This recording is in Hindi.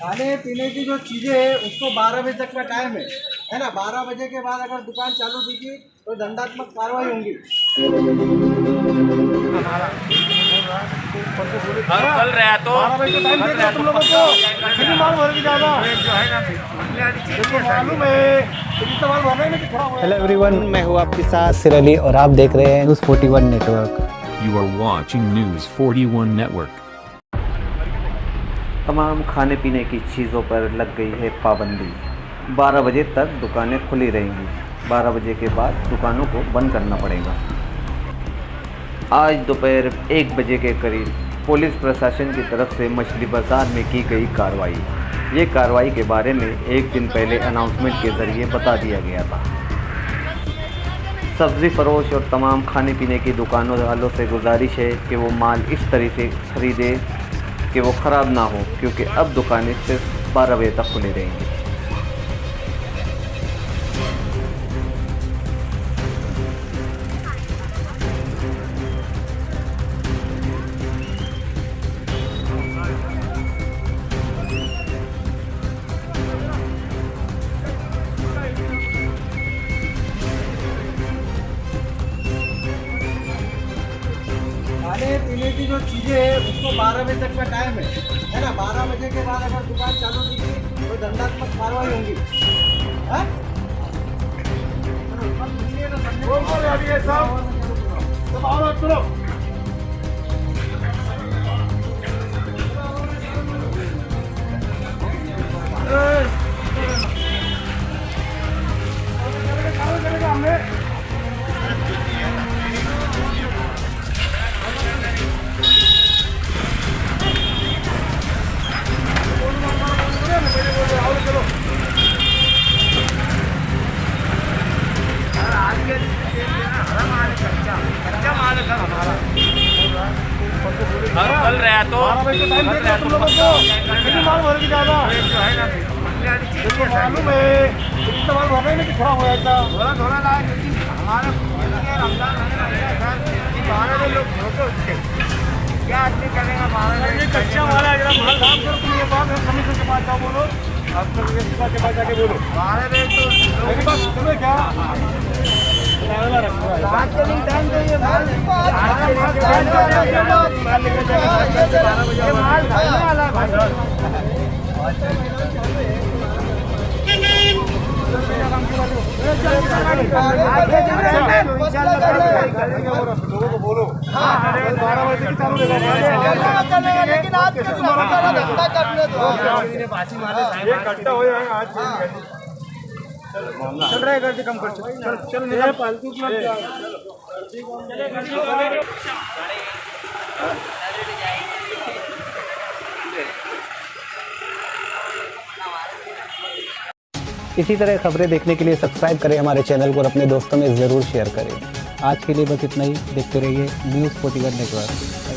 खाने पीने की जो चीज़ें है उसको 12 बजे तक का टाइम है ना। 12 बजे के बाद अगर दुकान चालू दिखी तो दंडात्मक कार्रवाई होंगी। हर कल रहा तो 12 बजे का टाइम देगा तुम लोगों को, कितनी माल भरेगी ज़्यादा मालूम है, कितना माल भरने में कि थोड़ा हुआ है। हेलो एवरीवन, मैं हूँ आपके साथ सिर अली और आप देख रहे हैं news 41 network. You are watching News 41 Network. तमाम खाने पीने की चीज़ों पर लग गई है पाबंदी। 12 बजे तक दुकानें खुली रहेंगी। 12 बजे के बाद दुकानों को बंद करना पड़ेगा। आज दोपहर 1 बजे के करीब पुलिस प्रशासन की तरफ से मछली बाज़ार में की गई कार्रवाई। ये कार्रवाई के बारे में एक दिन पहले अनाउंसमेंट के ज़रिए बता दिया गया था। सब्ज़ी फरोश और तमाम खाने पीने की दुकानों वालों से गुजारिश है कि वो माल इस तरह से ख़रीदे कि वो ख़राब ना हो, क्योंकि अब दुकानें सिर्फ 12 बजे तक खुली रहेंगी। खाने पीने की जो चीज़ें है उसको 12 बजे तक का टाइम है ना। 12 बजे के बाद अगर दुकान चालू दिखी तो दंडात्मक कार्रवाई होंगी। हाँ? सब आओ चलो। हर कल रहा तो 12 बजे का टाइम देगा तुम लोगों को, कितनी माल भरेगी ज़्यादा मालूम है, कितना माल भरने में कि थोड़ा हुआ था। थोड़ा लाए हमारे रमजान लोग क्या आदमी करेगा। 12 ये कच्चा माल है, जरा माल काम करो तुम। ये बात है कमीशन के पास जाओ, बोलो आप लोग ये के पास जाके बोलो। 12 बजे तो मेरी बात सुनो क्या बात करने टाइम चाहिए। माल लोगों को बोलो 12 बजे की चालू रहेगा, लेकिन आज ये घंटा हो जाएगा। आज चल रहा है, गर्दी कम कर, चल चल फालतू इसी तरह खबरें देखने के लिए सब्सक्राइब करें हमारे चैनल को और अपने दोस्तों में ज़रूर शेयर करें। आज के लिए बस इतना ही। देखते रहिए न्यूज़ 41 नेटवर्क।